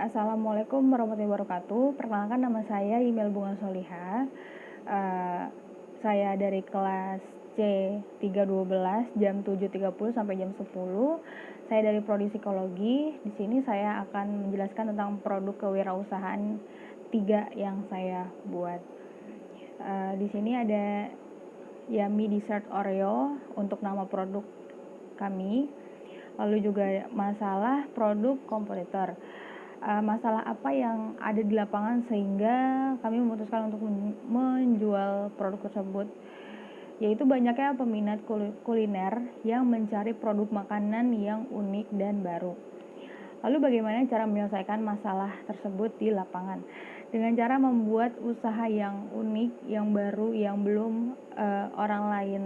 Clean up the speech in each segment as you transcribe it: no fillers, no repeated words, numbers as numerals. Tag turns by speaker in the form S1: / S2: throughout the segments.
S1: Assalamualaikum warahmatullahi wabarakatuh. Perkenalkan, nama saya Imel Bunga Soliha. Saya dari kelas C312 jam 7.30 sampai jam 10. Saya dari prodi psikologi. Di sini saya akan menjelaskan tentang produk kewirausahaan 3 yang saya buat. Di sini ada Yummy Dessert Oreo untuk nama produk kami. Lalu juga masalah produk kompetitor. Masalah apa yang ada di lapangan sehingga kami memutuskan untuk menjual produk tersebut, yaitu banyaknya peminat kuliner yang mencari produk makanan yang unik dan baru. Lalu bagaimana cara menyelesaikan masalah tersebut di lapangan? Dengan cara membuat usaha yang unik, yang baru, yang belum orang lain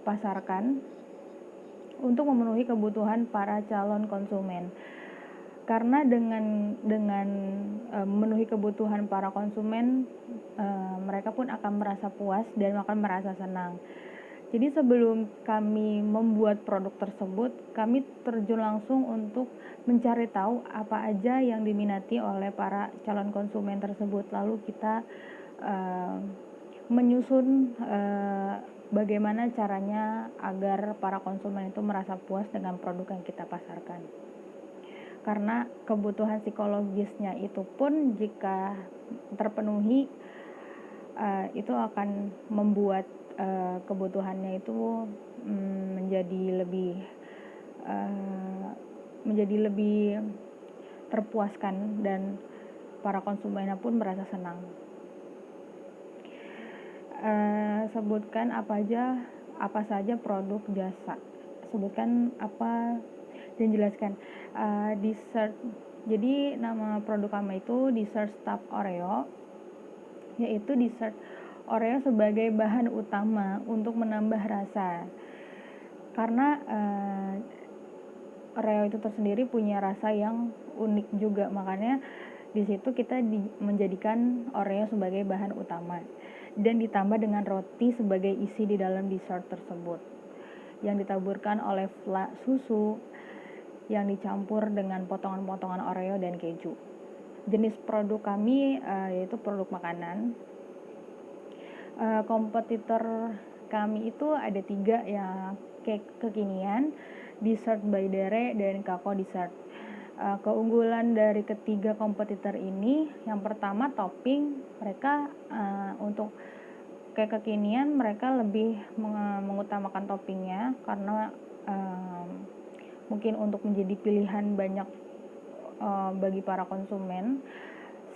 S1: pasarkan untuk memenuhi kebutuhan para calon konsumen. Karena dengan memenuhi kebutuhan para konsumen, mereka pun akan merasa puas dan akan merasa senang. Jadi sebelum kami membuat produk tersebut, kami terjun langsung untuk mencari tahu apa aja yang diminati oleh para calon konsumen tersebut. Lalu kita menyusun bagaimana caranya agar para konsumen itu merasa puas dengan produk yang kita pasarkan. Karena kebutuhan psikologisnya itu pun jika terpenuhi, itu akan membuat kebutuhannya itu menjadi lebih terpuaskan dan para konsumennya pun merasa senang. Sebutkan apa saja produk jasa. Sebutkan apa dan jelaskan. Dessert. Jadi nama produk kami itu Dessert Stuffed Oreo, yaitu dessert Oreo sebagai bahan utama untuk menambah rasa. Karena Oreo itu tersendiri punya rasa yang unik juga, makanya di situ kita menjadikan Oreo sebagai bahan utama dan ditambah dengan roti sebagai isi di dalam dessert tersebut, yang ditaburkan oleh fla susu yang dicampur dengan potongan-potongan Oreo dan keju. Jenis produk kami yaitu produk makanan. Kompetitor kami itu ada 3 ya, cake kekinian, Dessert by Dere, dan Kako Dessert. Keunggulan dari ketiga kompetitor ini, yang pertama topping. Mereka untuk cake kekinian mereka lebih mengutamakan toppingnya karena mungkin untuk menjadi pilihan banyak bagi para konsumen,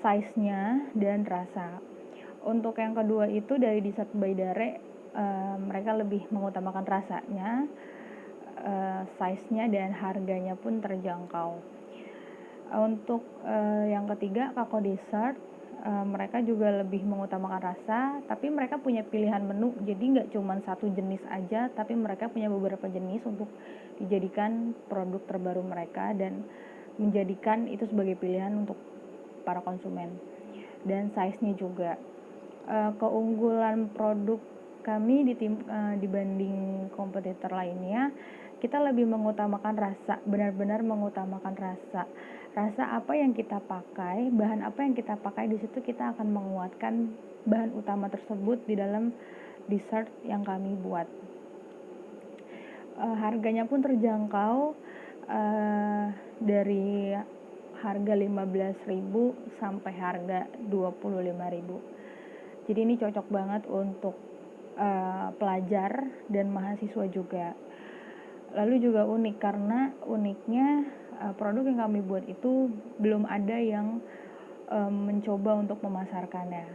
S1: size-nya dan rasa. Untuk yang kedua itu dari Dessert by Dare, mereka lebih mengutamakan rasanya, size-nya dan harganya pun terjangkau. Untuk yang ketiga Kako Dessert, mereka juga lebih mengutamakan rasa, tapi mereka punya pilihan menu, jadi nggak cuma satu jenis aja, tapi mereka punya beberapa jenis untuk dijadikan produk terbaru mereka dan menjadikan itu sebagai pilihan untuk para konsumen. Dan size-nya juga. Keunggulan produk kami dibanding kompetitor lainnya, kita lebih mengutamakan rasa, benar-benar mengutamakan rasa. Rasa apa yang kita pakai, bahan apa yang kita pakai, di situ kita akan menguatkan bahan utama tersebut di dalam dessert yang kami buat. Harganya pun terjangkau, dari harga 15.000 sampai harga 25.000. Jadi ini cocok banget untuk pelajar dan mahasiswa juga. Lalu juga unik, karena uniknya produk yang kami buat itu belum ada yang mencoba untuk memasarkannya.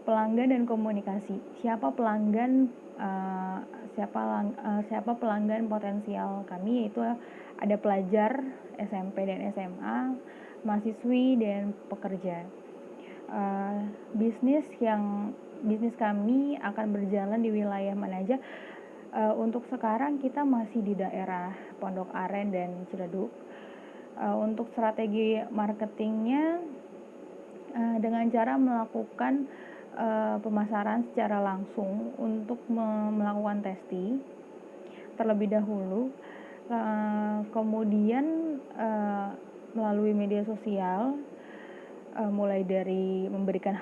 S1: Pelanggan dan komunikasi. Siapa pelanggan potensial kami, yaitu ada pelajar SMP dan SMA, mahasiswi dan pekerja. Bisnis kami akan berjalan di wilayah mana aja. Untuk sekarang kita masih di daerah Pondok Aren dan Ciledug. Untuk strategi marketingnya dengan cara melakukan pemasaran secara langsung untuk melakukan testing terlebih dahulu. Kemudian melalui media sosial, mulai dari memberikan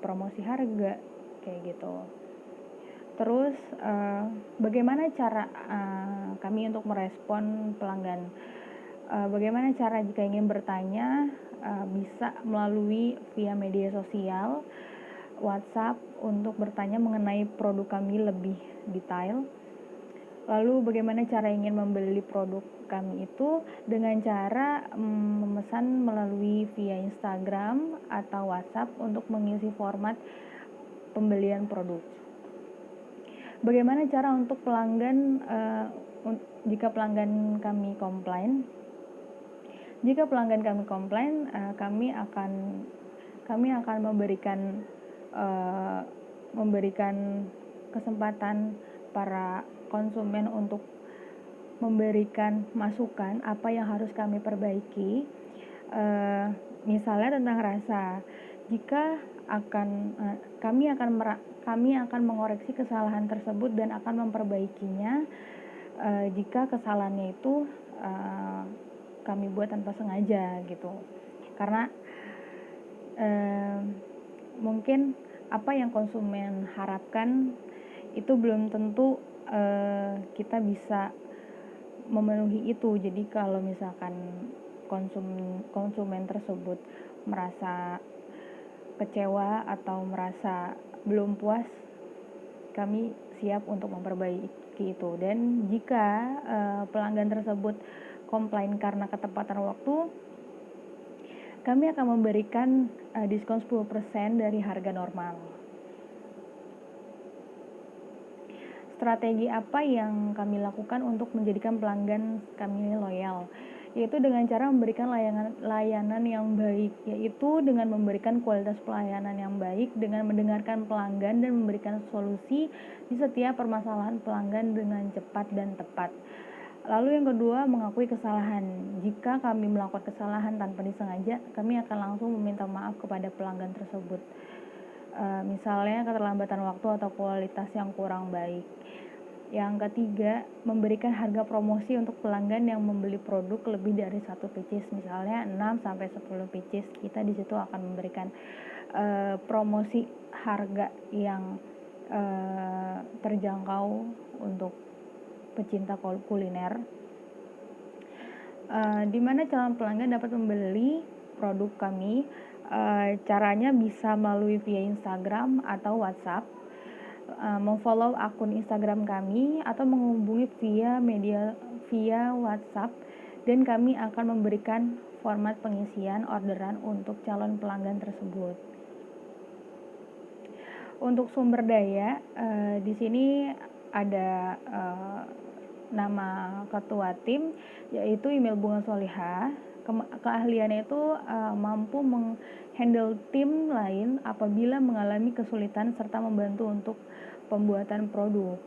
S1: promosi harga kayak gitu. Terus bagaimana cara kami untuk merespon pelanggan? Bagaimana cara jika ingin bertanya, bisa melalui via media sosial, WhatsApp untuk bertanya mengenai produk kami lebih detail. Lalu bagaimana cara ingin membeli produk kami itu dengan cara memesan melalui via Instagram atau WhatsApp untuk mengisi format pembelian produk. Bagaimana cara untuk pelanggan jika pelanggan kami komplain? Jika pelanggan kami komplain, kami akan memberikan kesempatan para konsumen untuk memberikan masukan apa yang harus kami perbaiki. Misalnya tentang rasa, jika kami akan mengoreksi kesalahan tersebut dan akan memperbaikinya jika kesalahannya itu kami buat tanpa sengaja gitu. Karena mungkin apa yang konsumen harapkan itu belum tentu kita bisa memenuhi itu. Jadi kalau misalkan konsumen tersebut merasa kecewa atau merasa belum puas, kami siap untuk memperbaiki itu. Dan jika pelanggan tersebut komplain karena ketepatan waktu, kami akan memberikan diskon 10% dari harga normal. Strategi apa yang kami lakukan untuk menjadikan pelanggan kami loyal? Yaitu dengan cara memberikan layanan yang baik, yaitu dengan memberikan kualitas pelayanan yang baik, dengan mendengarkan pelanggan dan memberikan solusi di setiap permasalahan pelanggan dengan cepat dan tepat. Lalu yang kedua, mengakui kesalahan. Jika kami melakukan kesalahan tanpa disengaja, kami akan langsung meminta maaf kepada pelanggan tersebut. Misalnya keterlambatan waktu atau kualitas yang kurang baik. Yang ketiga, memberikan harga promosi untuk pelanggan yang membeli produk lebih dari 1 pieces, misalnya 6-10 pieces. Kita di situ akan memberikan promosi harga yang terjangkau untuk pecinta kuliner, di mana calon pelanggan dapat membeli produk kami. Caranya bisa melalui via Instagram atau WhatsApp, memfollow akun Instagram kami atau menghubungi via WhatsApp, dan kami akan memberikan format pengisian orderan untuk calon pelanggan tersebut. Untuk sumber daya, di sini ada nama ketua tim, yaitu Email Bunga Solihah. Keahliannya itu mampu menghandle tim lain apabila mengalami kesulitan serta membantu untuk pembuatan produk.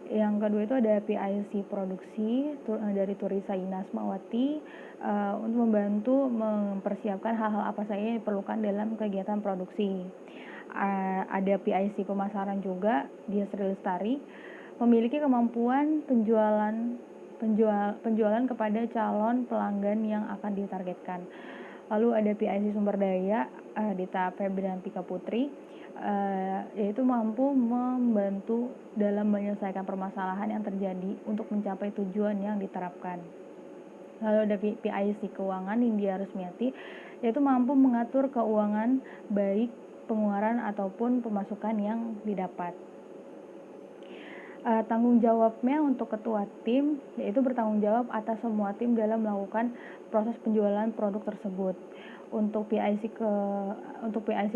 S1: Yang kedua itu ada PIC produksi dari Turisa Inasmawati untuk membantu mempersiapkan hal-hal apa saja yang diperlukan dalam kegiatan produksi. Ada PIC pemasaran juga, dia Sri Lestari, memiliki kemampuan penjualan kepada calon pelanggan yang akan ditargetkan. Lalu ada PIC sumber daya, Dita Febriantika Putri, yaitu mampu membantu dalam menyelesaikan permasalahan yang terjadi untuk mencapai tujuan yang diterapkan. Lalu ada PIC keuangan, India Rusmiati, yaitu mampu mengatur keuangan baik pengeluaran ataupun pemasukan yang didapat. Tanggung jawabnya untuk ketua tim, yaitu bertanggung jawab atas semua tim dalam melakukan proses penjualan produk tersebut. Untuk PIC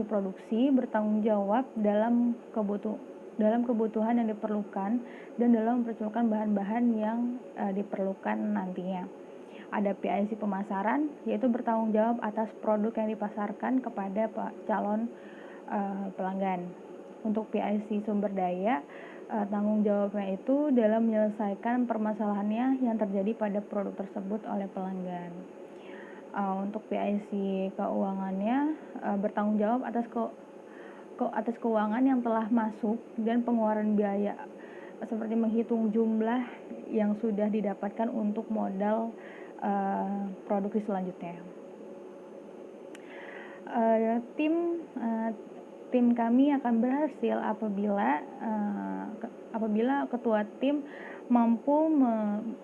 S1: produksi, bertanggung jawab dalam kebutuhan yang diperlukan dan dalam mempersiapkan bahan-bahan yang diperlukan nantinya. Ada PIC pemasaran, yaitu bertanggung jawab atas produk yang dipasarkan kepada calon pelanggan. Untuk PIC sumber daya, tanggung jawabnya itu dalam menyelesaikan permasalahannya yang terjadi pada produk tersebut oleh pelanggan. Untuk PIC keuangannya, bertanggung jawab atas keuangan yang telah masuk dan pengeluaran biaya, seperti menghitung jumlah yang sudah didapatkan untuk modal produksi selanjutnya. Tim kami akan berhasil apabila ketua tim mampu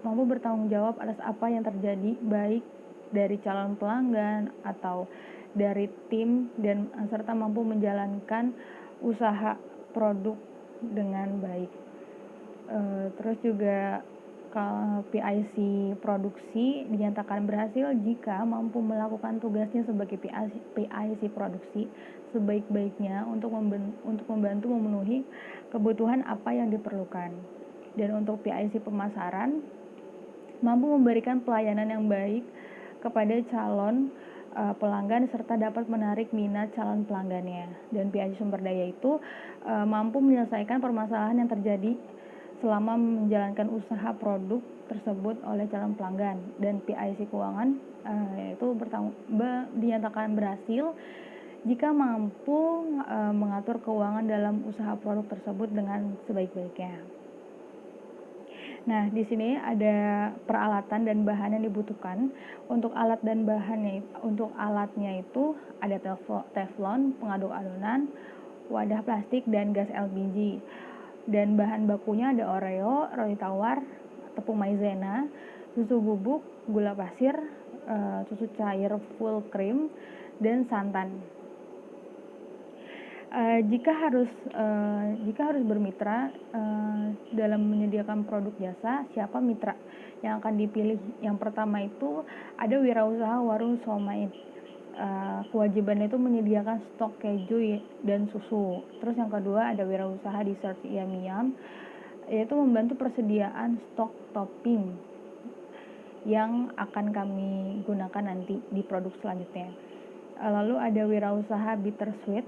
S1: bertanggung jawab atas apa yang terjadi, baik dari calon pelanggan atau dari tim, dan serta mampu menjalankan usaha produk dengan baik. Terus juga PIC produksi dinyatakan berhasil jika mampu melakukan tugasnya sebagai PIC produksi sebaik-baiknya untuk membantu memenuhi kebutuhan apa yang diperlukan. Dan untuk PIC pemasaran, mampu memberikan pelayanan yang baik kepada calon pelanggan serta dapat menarik minat calon pelanggannya. Dan PIC sumber daya itu mampu menyelesaikan permasalahan yang terjadi selama menjalankan usaha produk tersebut oleh calon pelanggan. Dan PIC keuangan itu dinyatakan berhasil jika mampu mengatur keuangan dalam usaha produk tersebut dengan sebaik-baiknya. Nah, di sini ada peralatan dan bahan yang dibutuhkan. Untuk alat dan bahannya, untuk alatnya itu ada teflon, pengaduk adonan, wadah plastik, dan gas LPG. Dan bahan bakunya ada Oreo, roti tawar, tepung maizena, susu bubuk, gula pasir, susu cair full cream, dan santan. Jika harus bermitra dalam menyediakan produk jasa, siapa mitra yang akan dipilih? Yang pertama itu ada wirausaha warung somai. Kewajibannya itu menyediakan stok keju dan susu. Terus yang kedua ada wirausaha dessert yam-yam, yaitu membantu persediaan stok topping yang akan kami gunakan nanti di produk selanjutnya. Lalu ada wirausaha bittersweet,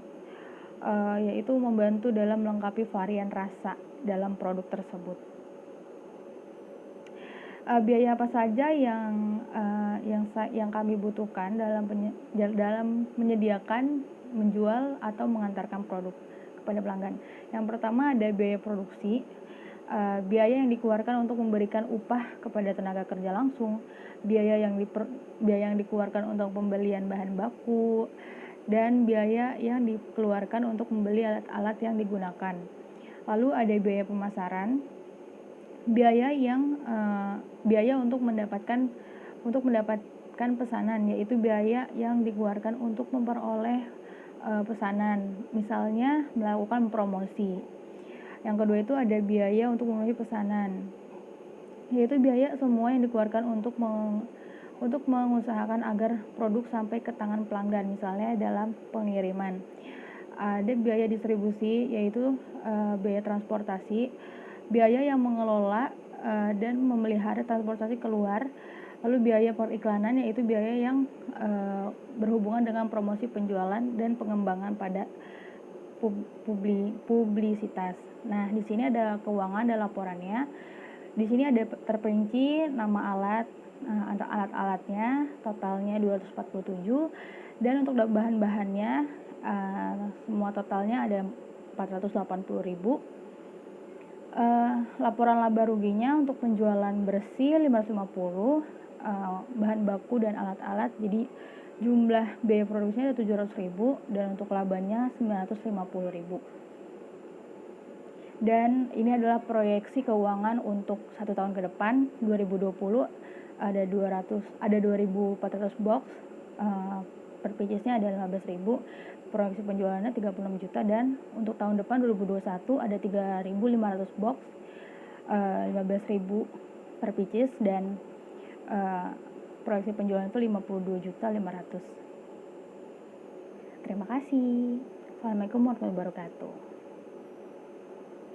S1: yaitu membantu dalam melengkapi varian rasa dalam produk tersebut. Biaya apa saja yang kami butuhkan dalam menyediakan, menjual, atau mengantarkan produk kepada pelanggan. Yang pertama ada biaya produksi, biaya yang dikeluarkan untuk memberikan upah kepada tenaga kerja langsung, biaya yang dikeluarkan untuk pembelian bahan baku, dan biaya yang dikeluarkan untuk membeli alat-alat yang digunakan. Lalu ada biaya pemasaran, biaya untuk mendapatkan pesanan, yaitu biaya yang dikeluarkan untuk memperoleh pesanan, misalnya melakukan promosi. Yang kedua itu ada biaya untuk memenuhi pesanan, yaitu biaya semua yang dikeluarkan untuk mengusahakan agar produk sampai ke tangan pelanggan, misalnya dalam pengiriman. Ada biaya distribusi, yaitu biaya transportasi, biaya yang mengelola dan memelihara transportasi keluar. Lalu biaya periklanan, yaitu biaya yang berhubungan dengan promosi penjualan dan pengembangan pada publisitas. Nah, di sini ada keuangan dan laporannya. Di sini ada terperinci nama alat, alat-alatnya, totalnya 247, dan untuk bahan-bahannya semua totalnya ada 480.000. Laporan laba ruginya untuk penjualan bersih 550, bahan baku dan alat-alat, jadi jumlah biaya produksinya ada 700.000 dan untuk labanya 950.000. Dan ini adalah proyeksi keuangan untuk 1 tahun ke depan 2020. Ada 2.400 box, per piece-nya ada 15.000, proyeksi penjualannya 36 juta, dan untuk tahun depan 2021 ada 3.500 box, 15.000 per pieces, dan proyeksi penjualan itu 52.500.000. Terima kasih. Assalamualaikum warahmatullahi wabarakatuh.